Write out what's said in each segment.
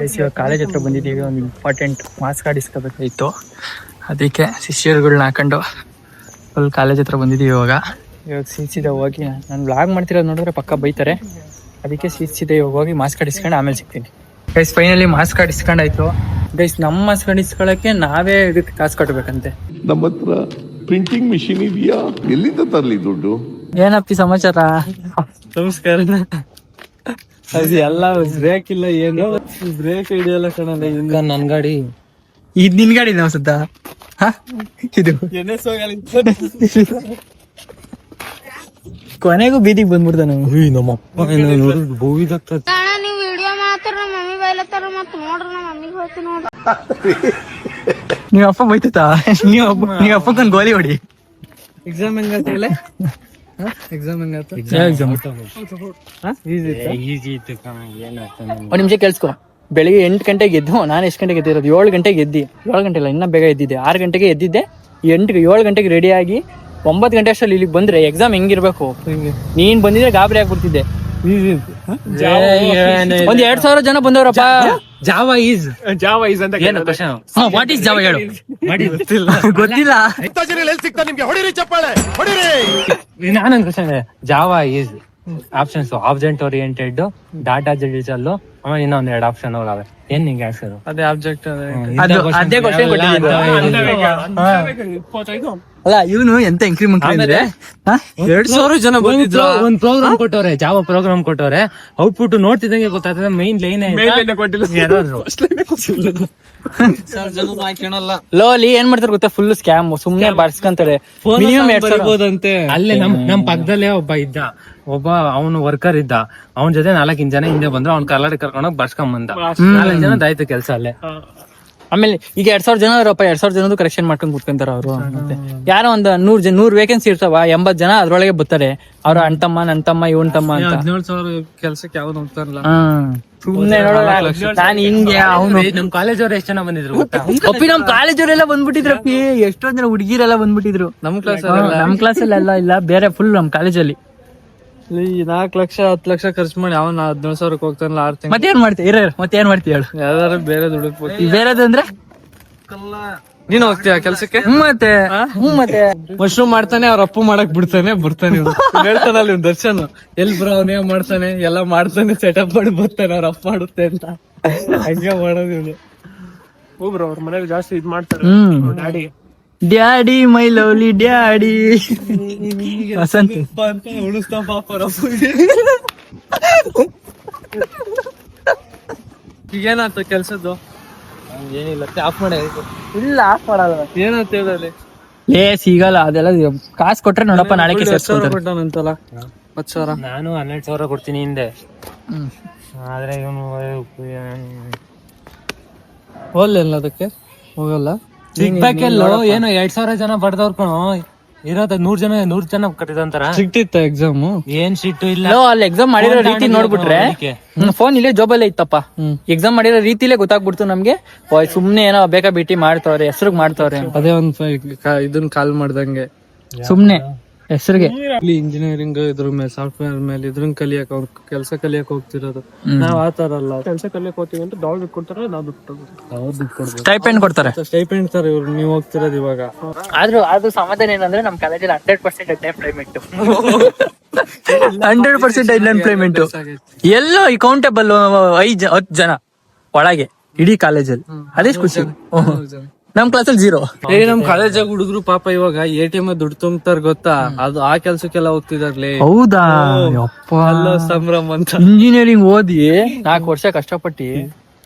ಇವಾಗ ಕಾಲೇಜ್ ಹತ್ರ ಬಂದಿದ್ದೀವಿ. ಒಂದು ಇಂಪಾರ್ಟೆಂಟ್ ಮಾರ್ಕ್ಸ್ ಕಾರ್ಡ್ ಇಸ್ಕೋಬೇಕಾಗಿತ್ತು, ಅದಕ್ಕೆ ಶಿಷ್ಯರುಗಳನ್ನ ಹಾಕೊಂಡು ಫುಲ್ ಕಾಲೇಜ್ ಹತ್ರ ಬಂದಿದ್ದೀವಿ. ಇವಾಗ ಸೀದಾ ಹೋಗಿ ನಾನು ವ್ಲಾಗ್ ಮಾಡ್ತಿರೋದು ನೋಡಿದ್ರೆ ಪಕ್ಕ ಬೈತಾರೆ, ಅದಕ್ಕೆ ಸೀದಾ ಇವಾಗ ಹೋಗಿ ಮಾರ್ಕ್ಸ್ ಕಾರ್ಡ್ ಇಸ್ಕೊಂಡು ಆಮೇಲೆ ಸಿಗ್ತೀನಿ. ಗೈಸ್ ಫೈನಲಿ ಮಾರ್ಕ್ಸ್ ಕಾರ್ಡ್ ಇಸ್ಕೊಂಡಾಯ್ತು. ಗೈಸ್ ನಮ್ಮ ಮಾರ್ಕ್ಸ್ ಕಾರ್ಡ್ ಇಸ್ಕೊಳ್ಳೋಕ್ಕೆ ನಾವೇ ಇದಕ್ಕೆ ಕಾಸು ಕಟ್ಟಬೇಕಂತೆ. ನಮ್ಮ ಹತ್ರ ಪ್ರಿಂಟಿಂಗ್ ಮಿಷಿನ್ ಇದೆಯಾ, ಎಲ್ಲಿಂದ ತರಲಿ ದುಡ್ಡು? ಏನಪ್ಪಿ ಸಮಾಚಾರ? ನಮಸ್ಕಾರ. ಅದು ಎಲ್ಲ ಬ್ರೇಕ್ ಇಲ್ಲ, ಏನು ಬ್ರೇಕ್ ಹಿಡಿಯಲ್ಲ ಕಣಲ್ಲ. ಈಗ ನನ್ ಗಾಡಿ ಇದು ನಿನ್ ಗಾಡಿ ನಾವು ಸುದ್ದ ಇದು ಕೊನೆಗೂ ಬೀದಿಗೆ ಬಂದ್ಬಿಡ್ದ ನಾವು. ನಮ್ಮಪ್ಪ ಬೋವಿದಾಗ್ತದ. ನೀವು ವಿಡಿಯೋ ಮಾಡ್ತಾರ ನಮ್ಮ ಮಮ್ಮಿ ಬೈಲತ್ತಾರ, ಮತ್ ನೋಡ್ರಿ ನಮ್ಮ ಮಮ್ಮಿಗೆ ಹೋಗ್ತೀನಿ ನೋಡ್ರಿ. ನೀವ್ ಅಪ್ಪ ಬೈತತಾ? ನೀವ್ ಅಪ್ಪಕ್ಕೊಂದು ಗೋಲಿ ಹೊಡಿ. ಎಕ್ಸಾಮ್ ಹೆಂಗಾತ? ಎಕ್ಸಾಮ್ ಹೆಂಗಾತ? ಈಸಿ ಇತ್ತು. ಒಂದ್ ನಿಮಿಷ ಕೇಳಿಸ್ಕೊ. ಬೆಳಿಗ್ಗೆ 8 ಗಂಟೆಗೆ ಎದ್ದು, ನಾನು ಎಷ್ಟು ಗಂಟೆಗೆ ಎದ್ದಿರೋದು? 7 ಗಂಟೆಗೆ ಎದ್ದಿ. 7 ಗಂಟೆ ಇಲ್ಲ, ಇನ್ನ ಬೇಗ ಎದ್ದಿದ್ದೆ. 6 ಗಂಟೆಗೆ ಎದ್ದಿದ್ದೆ. 7 ಗಂಟೆಗೆ ರೆಡಿ ಆಗಿ 9 ಗಂಟೆ ಅಷ್ಟರಲ್ಲಿ ಇಲ್ಲಿಗೆ ಬಂದ್ರೆ ಎಕ್ಸಾಮ್ ಹೆಂಗಿರ್ಬೇಕು? ನೀನ್ ಬಂದಿದ್ರೆ ಗಾಬರಿ ಆಗ್ಬಿಡ್ತಿದ್ದೆ. ಒಂದ್ 2,000 ಜನ ಬಂದವ್ರಪ್ಪ. ಜಾವಾ ಈಸ್ ಅಂತ ಏನು ಕ್ವಶನ್? ವಾಟ್ ಈಸ್ ಜಾವಾ ಹೇಳು. ಗೊತ್ತಿಲ್ಲ. ನಾನೊಂದು question. Java is options object oriented, data digital, ಆಮೇಲೆ ಇನ್ನೊಂದ್ 2 ಆಪ್ಷನ್ ಅವೆ. ಏನ್ ನಿಂಗೆ ಆನ್ಸರ್? ಅದೇ ಆಬ್ಜೆಕ್ಟ್, ಅದೇ ಕ್ವಶನ್ ಕೊಟ್ಟಿದ್ದು. ಅಲ್ಲ ಇವನು ಎಂತ ಇಂಕ್ರಿಮೆಂಟ್ ಅಂದ್ರೆ 2,000 ಜನ ಬಂದಿದ್ರು. ಒಂದ್ ಪ್ರೋಗ್ರಾಮ್ ಕೊಟ್ಟವ್ರೆ, ಜಾವಾ ಪ್ರೋಗ್ರಾಮ್ ಕೊಟ್ಟವ್ರೆ. ಔಟ್ಪುಟ್ ನೋಡ್ತಿದಂಗೆ ಗೊತ್ತಾಗ್ತದೆ. ಮೈನ್ ಲೈನ್ ಲೋಲಿ ಏನ್ ಮಾಡ್ತಾರೆ ಗೊತ್ತಾ? ಫುಲ್ ಸ್ಕ್ಯಾಮ್, ಸುಮ್ನೆ ಬರ್ಸ್ಕೊಂತಾರೆ. ಮಿನಿಮಮ್ 2,000 ಅಲ್ಲೇ ನಮ್ ಪಕ್ಕದಲ್ಲೇ ಒಬ್ಬ ಇದ್ದ, ಅವನು ವರ್ಕರ್ ಇದ್ದ. ಅವನ ಜೊತೆ 4 ಜನ ಹಿಂದೆ ಬಂದ್ರು. ಅವ್ನ ಕರ್ನಾಟಕ ಕರ್ಕೊಂಡೋಗಿ ಬರ್ಸ್ಕೊಂಡ್ ಬಂದ. 4 ಜನ ಆಯ್ತು ಕೆಲ್ಸ ಅಲ್ಲೇ. ಆಮೇಲೆ ಈಗ 2,000 ಜನ ಅವರಪ್ಪ, 2,000 ಜನದ್ದು ಕರೆಕ್ಷನ್ ಮಾಡ್ಕೊಂಡ್ ಕುತ್ಕೊಂತಾರ ಅವರು. ಯಾರೋ ಒಂದ್ 100 ವೇಕೆನ್ಸಿ ಇರ್ತಾವ, 80 ಜನ ಅದ್ರೊಳಗೆ ಬರ್ತಾರೆ. ಅವ್ರ ಅಣ್ತಮ್ಮ, ನನ್ ತಮ್ಮ, ಇವನ್ ತಮ್ಮ ಅಂತ. 17,000 ಕೆಲ್ಸಕ್ಕೆ ಯಾವ್ದು ಹೋಗ್ತಾರಲ್ಲ. ಸುಮ್ನೆ ನಾನ್ ಹಿಂಗೆ ಅವನು. ನಮ್ ಕಾಲೇಜ್ ಅವ್ರು ಎಷ್ಟ್ ಜನ ಬಂದಿದ್ರು ಅಪ್ಪಿ? ನಮ್ ಕಾಲೇಜ್ ಅವರೆಲ್ಲ ಬಂದ್ಬಿಟ್ಟಿದ್ರಪ್ಪಿ. ಎಷ್ಟೊಂದ್ ಜನ ಹುಡುಗಿರೆಲ್ಲ ಬಂದ್ಬಿಟ್ಟಿದ್ರು ನಮ್ ಕ್ಲಾಸ್. ನಮ್ ಕ್ಲಾಸಲ್ಲಿ ಇಲ್ಲ, ಬೇರೆ ಫುಲ್ ನಮ್ ಕಾಲೇಜಲ್ಲಿ. 4 ಲಕ್ಷ 10 ಲಕ್ಷ ಖರ್ಚು ಮಾಡಿ ಅವನ 17,000 ಹೋಗ್ತಾನಲ್ಲ 6 ತಿಂಗಳು. ಮತ್ತೇನ್ ಮಾಡ್ತೀಯ? ಮತ್ತೇನ್ ಮಾಡ್ತೀಯ ಹೇಳು? ಯಾವ್ದಾರು ಬೇರೆ ದುಡ್ಡು ಬೇರೆದಂದ್ರೆ ನೀನ್ ಹೋಗ್ತೀಯ ಕೆಲ್ಸಕ್ಕೆ? ಮತ್ತೆ ಮಶ್ರೂಮ್ ಮಾಡ್ತಾನೆ, ಅವ್ರ ಅಪ್ಪ ಮಾಡಕ್ ಬಿಡ್ತಾನೆ, ಬರ್ತಾನೆ. ಹೇಳ್ತಾನಲ್ಲ ಇವ್ನು ದರ್ಶನ್, ಎಲ್ ಬ್ರೋ ಅವನೇ ಮಾಡ್ತಾನೆ, ಎಲ್ಲ ಮಾಡ್ತಾನೆ, ಸೆಟಪ್ ಮಾಡಿ ಬರ್ತಾನೆ, ಅವ್ರ ಅಪ್ಪ ಮಾಡುತ್ತೆ ಅಂತ. ಹಂಗೆ ಮಾಡೋದು ಇವನು. ಹೋಗ್ರ ಅವ್ರ ಮನೇಲಿ ಜಾಸ್ತಿ ಇದ್ ಮಾಡ್ತಾರೆ. Daddy daddy my lovely daddy Vasantha ಅಂತ ಉಳಿಸ್ತಾ ಪಾಪ. ಈಗೇನಾಯ್ತು ಕೆಲ್ಸದ್ದು? ಏನಿಲ್ಲ, ಆಫ್ ಮಾಡಿ. ಇಲ್ಲ ಆಫ್ ಮಾಡಲ್ಲ. ಏನಂತ ಹೇಳಿ ಸಿಗಲ್ಲ ಅದೆಲ್ಲ. ಕಾಸು ಕೊಟ್ರೆ ನೋಡಪ್ಪ ನಾಳೆಗೆ ಕೊಟ್ಟಾನಂತಲ್ಲ 10,000. ನಾನು 12,000 ಕೊಡ್ತೀನಿ ಹಿಂದೆ. ಆದ್ರೆ ಇವನು ಹೋಗ್ಲಿಲ್ಲ, ಅದಕ್ಕೆ ಹೋಗಲ್ಲ. ಸಿಗ್ಬೇಕೆಲ್ಲ ಏನೋ 2,000 ಜನ ಬಡ್ದವ್ರ ಕಣೋ ಇರೋದ. 100 ಜನ ಕಟ್ಟಿದಂತಾರ. ಸಿಕ್ತಿತ್ತ ಎಕ್ಸಾಮ್? ಏನ್ ಸಿಟ್ಟು ಇಲ್ಲ. ಅಲ್ಲಿ ಎಕ್ಸಾಮ್ ಮಾಡಿರೋ ರೀತಿ ನೋಡ್ಬಿಟ್ರೆ, ಫೋನ್ ಇಲ್ಲೇ ಜೋಬಲ್ಲೇ ಇತ್ತಪ್ಪ. ಎಕ್ಸಾಮ್ ಮಾಡಿರೋ ರೀತಿಲೇ ಗೊತ್ತಾಗ್ಬಿಡ್ತು ನಮ್ಗೆ. ಸುಮ್ನೆ ಏನೋ ಬೇಕಾ ಭೇಟಿ ಮಾಡ್ತಾವ್ರೆ, ಹೆಸರು ಮಾಡ್ತಾವ್ರೆ. ಅದೇ ಒಂದ್ ಇದನ್ ಕಾಲ್ ಮಾಡ್ದಂಗೆ ಸುಮ್ನೆ ಹೆಸರಿಗೆ. ಇಲ್ಲಿ ಇಂಜಿನಿಯರಿಂಗ್ ಇದ್ರ ಮೇಲೆ, ಸಾಫ್ಟ್ವೇರ್ ಮೇಲೆ ಇದ್ರನ್ ಕಲಿಯಕ್, ಅವ್ರ ಕೆಲಸ ಕಲಿಯಕ್ ಹೋಗ್ತಿರೋದು. ನಾವ್ ಆತರ ಅಲ್ಲ. ಕೆಲಸ ಕಲಿಯಕ್ ಹೋಗ್ತೀವಿ ಅಂತ ದುಡ್ಡು ಕೊಡ್ತಾರೆ, ನಾವು ದುಡ್ಡು ಕೊಡ್ಬೇಕು. ಸ್ಟೈಪೆಂಡ್ ಕೊಡ್ತಾರೆ. ಸ್ಟೈಪೆಂಡ್ ತರ ಇವ್ರು. ನೀವ್ ಹೋಗ್ತಿರೋದು ಇವಾಗ. ಆದ್ರೂ ಸಮಾಧಾನ ಏನಂದ್ರೆ ನಮ್ ಕಾಲೇಜಲ್ಲಿ 100% ಅನ್ಎಂಪ್ಲಾಯ್ಮೆಂಟ್. 100% ಅನ್ಎಂಪ್ಲಾಯ್ಮೆಂಟ್. ಎಲ್ಲೋ ಅಕೌಂಟೇಬಲ್ 10 ಜನ ಒಳಗೆ ಇಡೀ ಕಾಲೇಜಲ್ಲಿ. ಅದೇ ಖುಷಿ. ನಮ್ ಕ್ಲಾಸಲ್ಲಿ 0. ನಮ್ ಕಾಲೇಜಾಗ ಹುಡುಗರು ಪಾಪ ಇವಾಗ ATM ದುಡ್ಡು ತುಂಬ್ತಾರ ಗೊತ್ತಾ? ಅದು ಆ ಕೆಲ್ಸಕ್ಕೆಲ್ಲ ಹೋಗ್ತಿದಾರ್ಲಿ. ಹೌದಾ? ಅಲ್ಲ ಸಂಭ್ರಮ ಅಂತ. ಇಂಜಿನಿಯರಿಂಗ್ ಓದಿ 4 ವರ್ಷ ಕಷ್ಟಪಟ್ಟಿ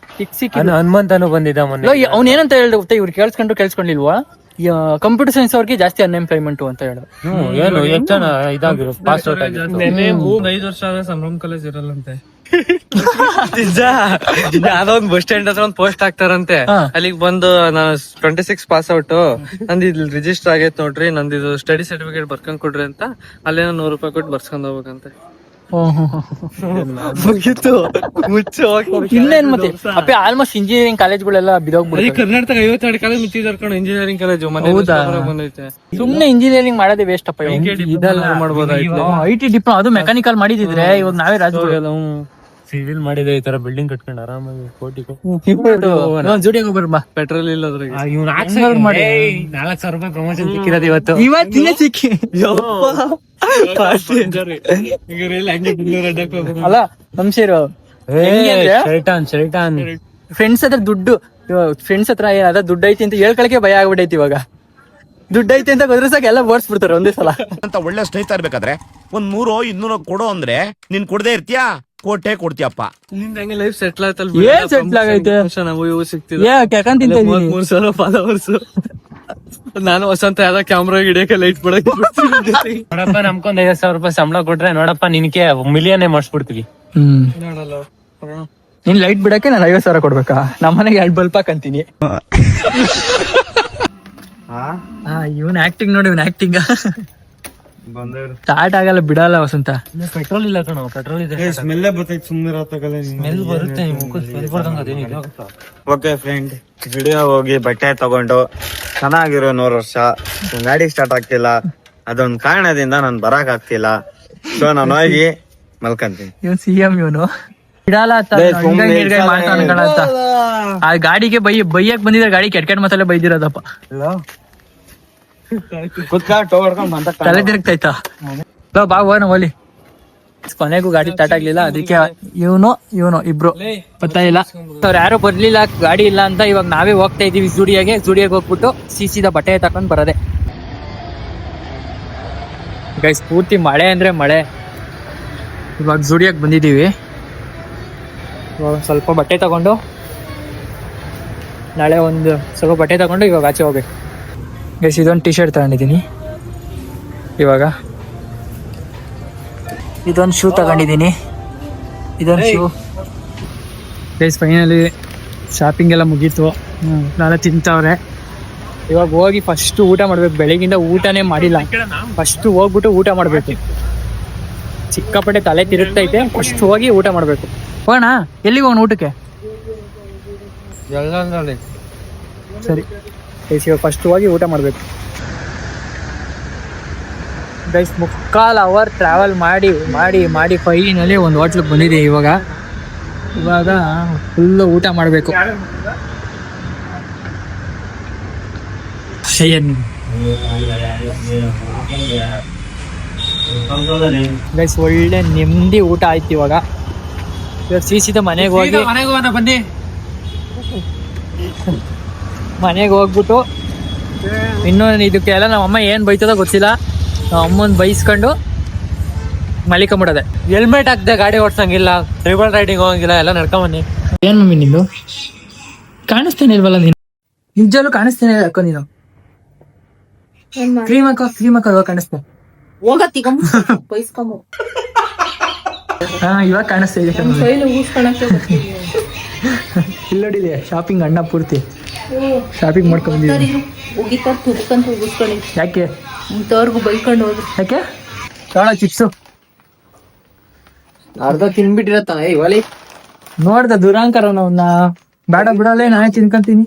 ಹನುಮಂತನು ಬಂದಿದ್ದ ಮೊನ್ನೆ. ಅವ್ನ ಏನಂತ ಹೇಳ್ದೆ ಗೊತ್ತಾ? ಇವ್ರು ಕೇಳಿಸ್ಕೊಂಡಿಲ್ವಾ? ಕಂಪ್ಯೂಟರ್ ಸೈನ್ಸ್ ಅವ್ರಿಗೆ ಜಾಸ್ತಿ ಅನ್ಎಂಪ್ಲಾಯ್ಮೆಂಟ್ ಅಂತ ಹೇಳಿದ್ರು. ಏನು ಎಷ್ಟು ಜನ ಇದಾಗಿರೋ ಪಾಸ್ ಔಟ್ ಆಗಿ 5 ವರ್ಷ ಆದ್ರೆ ಸಂಭ್ರಮ ಕಾಲೇಜ್ ಇರಲ್ಲಂತೆ. ಯಾವ್ದೋ ಒಂದ್ ಬಸ್ ಸ್ಟ್ಯಾಂಡ್ ಹತ್ರ ಒಂದ್ ಪೋಸ್ಟ್ ಹಾಕ್ತಾರಂತೆ. ಅಲ್ಲಿಗೆ ಬಂದು ನಾನು 26 ಪಾಸ್ ಔಟ್, ನಂದು ಇಲ್ಲಿ ರಿಜಿಸ್ಟರ್ ಆಗೈತ್ ನೋಡ್ರಿ, ನಂದಿದು ಸ್ಟಡಿ ಸರ್ಟಿಫಿಕೇಟ್ ಬರ್ಕೊಂಡ್ ಕೊಡ್ರಿ ಅಂತ. ಅಲ್ಲೇನೋ 100 ರೂಪಾಯಿ ಕೊಟ್ಟು ಬರ್ಸ್ಕೊಂಡ್ ಹೋಗ್ಬೇಕಂತೆ. ಇನ್ನೇನ್ ಮತ್ತೆ ಅಪ್ಪಿ ಆಲ್ಮೋಸ್ಟ್ ಇಂಜಿನಿಯರಿಂಗ್ ಕಾಲೇಜ್ಗಳೆಲ್ಲ ಬಿದೋಗ್ಬಿಡಿ. ಕರ್ನಾಟಕ 52 ಕಾಲೇಜ್ ಮಿತ್ತಿದಾರ್ಕೊಂಡು ಇಂಜಿನಿಯರಿಂಗ್ ಕಾಲೇಜು ಬಂದೈತೆ. ಸುಮ್ನೆ ಇಂಜಿನಿಯರಿಂಗ್ ಮಾಡೋದೇ ವೇಸ್ಟ್ ಅಪ್ಪ. ಇದೆಲ್ಲ ಮಾಡ್ಬೋದಾಯ್ತು. IT ಡಿಪ್ಲೊಮಾ, ಅದು ಮೆಕ್ಯಾನಿಕಲ್ ಮಾಡಿದಿದ್ರೆ ಇವಾಗ ನಾವೇ ರಾಜ್ಯ. ಸಿವಿಲ್ ಮಾಡಿದೆ ಈ ತರ ಬಿಲ್ಡಿಂಗ್ ಕಟ್ಕೊಂಡು ಆರಾಮಾಗಿ ಕೋಟಿ ಜೋಡಿಯಾಗ ಬರ್ಬಾ. ಪೆಟ್ರೋಲ್ ಇಲ್ಲ ಅದ್ರಾಗ. ಇವ್ನು 4,000 ರೂಪಾಯಿ ಪ್ರಮೋಷನ್ ಸಿಕ್ಕಿರೋದು ಇವತ್ತು. ಇವತ್ತಿನ ಸಿಕ್ಕಿ ಅಲ್ಲ ನಮ್ಸೇರು ಶೈತಾನ್ ಫ್ರೆಂಡ್ಸ್ ಹತ್ರ ದುಡ್ಡು, ಫ್ರೆಂಡ್ಸ್ ಹತ್ರ ಅದ ದುಡ್ಡು ಐತಿ ಅಂತ ಹೇಳ್ಕೊಳಕ್ಕೆ ಭಯ ಆಗ್ಬಿಟ್ಟೈತಿ. ಇವಾಗ ದುಡ್ಡು ಐತಿ ಅಂತ ಗೊದ್ರೆ ಸಾಕ ಎಲ್ಲ ಓಡಿಸ್ಬಿಡ್ತಾರೆ ಒಂದೇ ಸಲ ಅಂತ. ಒಳ್ಳೆ ಸ್ನೇಹಿತ ಇರ್ಬೇಕಾದ್ರೆ 100-200 ಕೊಡೋ ಅಂದ್ರೆ ನೀನ್ ಕೊಡದೆ ಇರ್ತೀಯಾ, ಕೋಟೆ ಕೊಡ್ತೀಯಪ್ಪ. ನಿಂದ ಹಂಗೆ ಲೈಫ್ ಸೆಟ್ಲ್ ಆಯ್ತಲ್ಲ. ಏನ್ settle ಆಗೈತೆ? ನಾವು ಇವು ಸಿಗ್ತಿದ್ದೆ. 3,000 ಫಾಲೋವರ್ಸ್. ನಾನು ವಸಂತ ಯಾವ್ದ ಕ್ಯಾಮ್ರಾ ಹಿಡಿಯಕ್ಕೆ ಲೈಟ್ ಬಿಡಕ್ಕೆ ನೋಡಪ್ಪ, ನಮ್ಕೊಂದ್ 50,000 ರೂಪಾಯಿ ಸಂಬಳ ಕೊಟ್ರೆ ನೋಡಪ್ಪ ನಿನ್ಗೆ ಮಿಲಿಯನ್ನೇ ಮಾಡಿಸ್ಬಿಡ್ತೀವಿ. ನೋಡಲ್ಲ ನೀನ್ ಲೈಟ್ ಬಿಡಕ್ಕೆ ನಾನು 50,000 ಕೊಡ್ಬೇಕಾ? ನಮ್ಮನೆಗೆ 2 ಬಲ್ಪ್ ಹಾಕಂತೀನಿ. ಇವನ್ ಆಕ್ಟಿಂಗ್ ನೋಡಿ, ಇವನ್ ಆಕ್ಟಿಂಗ್ ಸ್ಟಾರ್ಟ್ ಆಗಲ್ಲ, ಬಿಡಲ್ಲ ವಸಂತ. ಪೆಟ್ರೋಲ್ ಇಲ್ಲ ಕಣ, ಪೆಟ್ರೋಲ್ ಇದೆ. ಸ್ಮೆಲ್ ಬರ್ತೈತೆ, ಸುಮ್ಮನೆ ಸ್ಮೆಲ್ ಬರುತ್ತೆ. ಓಕೆ ಫ್ರೆಂಡ್, ವಿಡಿಯೋ ಹೋಗಿ ಬಟ್ಟೆ ತಗೊಂಡು ಚೆನ್ನಾಗಿರೋ 100 ವರ್ಷ ಗಾಡಿ ಸ್ಟಾರ್ಟ್ ಆಗ್ತಿಲ್ಲ. ಅದೊಂದ್ ಕಾರಣದಿಂದ ನಾನು ಬರಕ್ ಆಗ್ತಿಲ್ಲ. ಸೊ ನಾನು ಹೋಗಿ ಮಲ್ಕಂತೀನಿ. ಇವನ್ CM ಇವನು ಬಿಡಲ್ಲ ಆ ಗಾಡಿಗೆ ಬೈಯಕ್ ಬಂದಿದ್ರೆ ಗಾಡಿ ಕೆಟ್ಟ ಮಸಾಲೆ ಬೈದಿರೋದಪ್ಪ. ತಲೆ ತಿರುಗ್ತಾಯ್ತಾ ಬಾ ಹೋಗೋಣ ಹೋಲಿ. ಕೊನೆಗೂ ಗಾಡಿ ಸ್ಟಾರ್ಟ್ ಆಗ್ಲಿಲ್ಲ, ಅದಕ್ಕೆ ಇವನು ಇಬ್ರು ಬರ್ತಾ ಇಲ್ಲ. ಅವ್ರು ಯಾರು ಬರ್ಲಿಲ್ಲ, ಗಾಡಿ ಇಲ್ಲ ಅಂತ ಇವಾಗ ನಾವೇ ಹೋಗ್ತಾ ಇದೀವಿ ಜುಡಿಯಾಗೆ ಹೋಗ್ಬಿಟ್ಟು ಸೀಸಿದ ಬಟ್ಟೆ ತಕೊಂಡ್ ಬರೋದೆ. ಗೈಸ್ ಪೂರ್ತಿ ಮಳೆ ಅಂದ್ರೆ ಮಳೆ. ಇವಾಗ ಜುಡಿಯಾಗ್ ಬಂದಿದೀವಿ. ಇವಾಗ ಸ್ವಲ್ಪ ಬಟ್ಟೆ ತಗೊಂಡು ನಾಳೆ ಸ್ವಲ್ಪ ಬಟ್ಟೆ ತಗೊಂಡು ಇವಾಗ ಆಚೆ ಹೋಗ್ಬೇಕು. ಗೈಸ್ ಇದೊಂದು ಟಿ ಶರ್ಟ್ ತಗೊಂಡಿದ್ದೀನಿ, ಇವಾಗ ಇದೊಂದು ಶೂ ತಗೊಂಡಿದ್ದೀನಿ, ಇದೊಂದು ಶೂ. ಗೈಸ್ ಫೈನಲಿ ಶಾಪಿಂಗ್ ಎಲ್ಲ ಮುಗೀತು, ನಾಳೆ ತಿಂತವ್ರೆ. ಇವಾಗ ಹೋಗಿ ಫಸ್ಟ್ ಊಟ ಮಾಡ್ಬೇಕು. ಬೆಳಗಿಂದ ಊಟನೇ ಮಾಡಿಲ್ಲ, ಫಸ್ಟ್ ಹೋಗ್ಬಿಟ್ಟು ಊಟ ಮಾಡ್ಬೇಕು. ಸಿಕ್ಕಾಪಟ್ಟೆ ತಲೆ ತಿರುಗ್ತೈತೆ, ಫಸ್ಟ್ ಹೋಗಿ ಊಟ ಮಾಡ್ಬೇಕು. ಹೋಗೋಣ, ಎಲ್ಲಿಗೆ ಹೋಗೋಣ ಊಟಕ್ಕೆ? ಸರಿ ಗೈಸ್, ಇವಾಗ ಫಸ್ಟ್ ಹೋಗಿ ಊಟ ಮಾಡ್ಬೇಕು. ಗೈಸ್ 3/4 ಅವರ್ ಟ್ರಾವೆಲ್ ಮಾಡಿ ಫೈನಲಿ ಒಂದು ಹೋಟ್ಲಿಗೆ ಬಂದಿದೆ. ಇವಾಗ ಫುಲ್ಲು ಊಟ ಮಾಡಬೇಕು. ಗೈಸ್ ಒಳ್ಳೆ ನೆಮ್ಮದಿ ಊಟ ಆಯ್ತು. ಇವಾಗ ಸೀಸಿದ ಮನೆಗೆ ಬನ್ನಿ, ಮನೆಗೆ ಹೋಗ್ಬಿಟ್ಟು ಇನ್ನೂ ಇದಕ್ಕೆಲ್ಲ ನಮ್ಮಮ್ಮ ಏನು ಬೈತದೋ ಗೊತ್ತಿಲ್ಲ, ನಮ್ಮ ಅಮ್ಮನ ಬೈಸ್ಕೊಂಡು ಮಲಿಕೊಂಬಿಡೋದೆ. ಹೆಲ್ಮೆಟ್ ಹಾಕ್ದೆ ಗಾಡಿ ಓಡ್ಸಂಗಿಲ್ಲ, ಟ್ರಿಬಲ್ ರೈಡಿಂಗ್ ಹೋಗಂಗಿಲ್ಲ, ಎಲ್ಲ ನಡ್ಕೊಂಬನ್ನಿ. ಏನ್ ಮಮ್ಮಿ ನಿಂದು ಕಾಣಿಸ್ತೇನೆ ಇಲ್ವಲ್ಲ? ನೀನು ನಿಜಲ್ಲೂ ಕಾಣಿಸ್ತೇನೆ ಹಾಕೋ. ನೀನು ಕ್ರೀಮ್ ಹಾಕೋ ಕಾಣಿಸ್ತೆ. ಇವಾಗ ಕಾಣಿಸ್ತಾ ಇದೆ. ಇಲ್ಲೋಡಿಲಿ ಶಾಪಿಂಗ್ ಅಣ್ಣ ಪೂರ್ತಿ ಶಾಪಿಂಗ್ ಮಾಡ್ಕೊಂಡಿದ್ದೀನಿ. ಯಾಕೆ ಬೈಕೊಂಡು ಹೋದ್ರು? ಯಾಕೆ ತಗೊಳ ಚಿಪ್ಸು ಅರ್ಧ ತಿನ್ಬಿಟ್ಟಿರತ್ತಾನ. ಇವಾಲಿ ನೋಡ್ದ ದುರಾಂಕರ ಅವನ್ನ. ಬೇಡ ಬಿಡಲ್ಲ, ನಾನೇ ತಿನ್ಕೊಂತೀನಿ.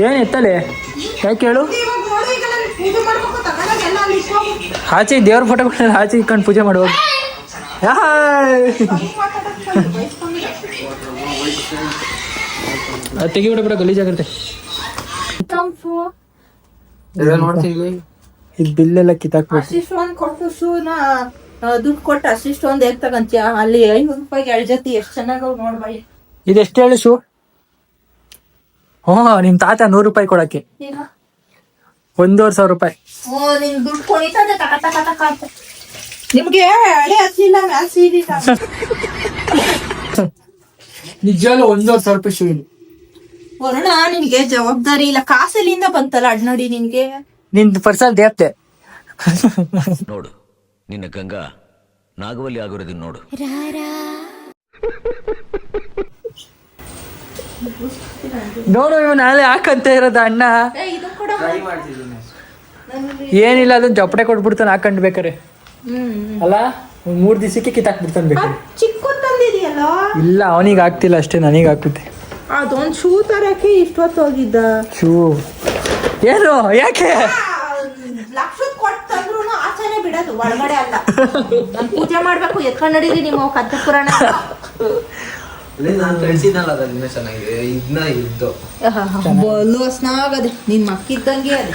ಏನ್ ಎತ್ತಲೆ? ಯಾಕೆ ಹೇಳು? ಆಚೆ ದೇವ್ರ ಫೋಟೋಗಳನ್ನ ಆಚೆ ಇಟ್ಕೊಂಡು ಪೂಜೆ ಮಾಡುವ. ತೆಗಿಬಿಡ ಗಲೀಜಾಗಿರುತ್ತೆ. ಇದು ಬಿಲ್ಲೆಲ್ಲ ಕಿತ್ತಾಕ್ಬೇಕು. ದುಡ್ಡು ಕೊಟ್ಟು ಅಷ್ಟಿಷ್ಟು ಒಂದ್ ಹೇಗ್ ತಗಂತೀಯ? ಅಲ್ಲಿ 500 ರೂಪಾಯಿಗೆ 2 ಜೊತೆ ಎಷ್ಟ್ ಚೆನ್ನಾಗ ನೋಡ್ಬಾಯಿ. ಇದೆಷ್ಟು ಹೇಳಿ ಶೂ? ನಿಮ್ ತಾತ 100 ರೂಪಾಯಿ ಕೊಡಕ್ಕೆ 1,500 ರೂಪಾಯಿ. ನಿನ್ ದುಡ್ಡು ಕೊಡಿತದೆ ತಕ ನಿಮ್ಗೆ ಹಳೆ ಹಚ್ಚಿಲ್ಲ ಮ್ಯಾಲ್ ಸೀದಿಲ್ಲ. ನಿಜವಾಗ್ಲೂ 1,500 ರೂಪಾಯಿ ಶೂ ಇಲ್ಲಿ. ವರುಣ, ನಿನ್ಗೆ ಜವಾಬ್ದಾರಿ ಇಲ್ಲ. ಕಾಸಲ್ಲಿಂದ ಬಂತಲ್ಲ ಅಡ್ನಡಿ ನಿನ್ಗೆ. ನಿನ್ ಪರ್ಸಲ್ ದೇಪ್ತೆ ನೋಡು, ನಿನ್ನ ಗಂಗಾ ನಾಗವಲ್ಲಿ ಆಗಿರೋದನ್ನ ನೋಡು. ನೋಡು ಇವ್ ನಾಳೆ ಹಾಕಂತ ಇರೋದ ಅಣ್ಣ. ಏನಿಲ್ಲ, ಅದನ್ನ ಚಪ್ಪಟೆ ಕೊಟ್ಬಿಡ್ತಾನೆ ಹಾಕೊಂಡ್ ಬೇಕಾರೆ. ಅಲ್ಲ 3 ದಿವಸಕ್ಕೆ ಕಿತ್ತಾಕ್ಬಿಡ್ತಾನೆ ಬೇಕಾರೆ. ಚಿಕ್ಕ ತಂದಿದೆಯಲ್ಲ. ಇಲ್ಲ ಅವನಿಗೆ ಆಗ್ತಿಲ್ಲ ಅಷ್ಟೇ, ನನಗೆ ಆಗ್ತದೆ. ಅದೊಂದ್ ಶೂ ತರಕ್ಕೆ ಇಷ್ಟೊತ್ತು ಹೋಗಿದ್ದ. ಶೂ ಏನು? ಯಾಕೆ? ಲಕ್ಷ ಕೊಡ್ತ ಆಚೆನೆ ಬಿಡೋದು, ಒಳಗಡೆ ಅಲ್ಲ. ನಾನ್ ಪೂಜೆ ಮಾಡ್ಬೇಕು, ಎತ್ಕೊಂಡ್ ನಡೀರಿ ನಿಮ್ಮ ಕದ್ದ ಪುರಾಣ. ನಾನು ಕಳ್ಸಿದ್ನಲ್ಲ ಅದು ಇನ್ನೂ ಚೆನ್ನಾಗಿದೆ. ಇದನ್ನ ಇದ್ದು ಬಲು ಹಸ್ನಾಗದೆ, ನಿನ್ ಮಕ್ಕಿದ್ದಂಗೆ ಅದೇ.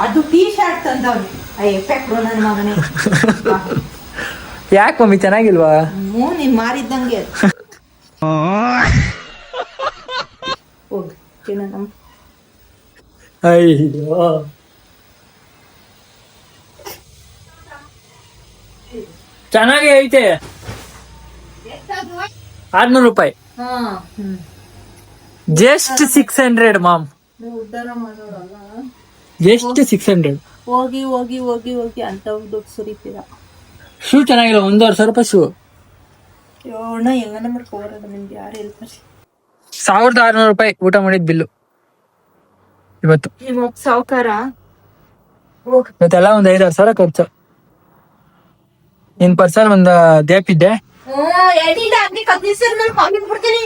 ಅದು ಟೀ ಶರ್ಟ್ ತಂದವ್ನಿ, ಎಫೆಕ್ಟ್ ನನ್ನ ಮಗನೇ. ಯಾಕೆ ಮಮ್ಮಿ ಚೆನ್ನಾಗಿಲ್ವಾ? ನೀನ್ ಮಾರಿದ್ದಂಗೆ ಅದು. ಹೋಗಿ ತಿನ್ನೋಣ. ಅಯ್ಯೋ ಚೆನ್ನಾಗಿ ಐತೆ. 600 ರೂಪಾಯಿ, ಜಸ್ಟ್ 600 ಮಾಮ್, ಉದ್ಧಾರ ಮಾಡೋರಲ್ಲ. ಜಸ್ಟ್ 600. ಹೋಗಿ ಹೋಗಿ ಹೋಗಿ ಹೋಗಿ ಅಂತ ದುಡ್ಡು ಸುರಿತೀರ. ಶೂ ಚೆನ್ನಾಗಿಲ್ಲ, 1,500 ರೂಪಾಯಿ ಶೂ. ಯೋಣ ಹೆಂಗನ ಮಾಡ್ಕೋಬಾರದು, ನಿಮ್ಗೆ ಯಾರು ಹೇಳ್ತಾರೆ? 1,600 ರೂಪಾಯಿ ಊಟ ಮಾಡಿದ ಬಿಲ್ಲು ಇವತ್ತು. ಇವಾಗ ಸಾವುಕಾರ ಇವತ್ತೆಲ್ಲ ಒಂದ್ 5,000 ಸಾವಿರ ಖರ್ಚು. ನಿನ್ ಪರ್ಸಲ್ ಒಂದ್ ದೇಪಿದ್ದೆ. ಎಣ್ಣಿಂದ ಹಂಗೆ 15 ಕಾಫಿ ಬಿಡ್ತೀನಿ.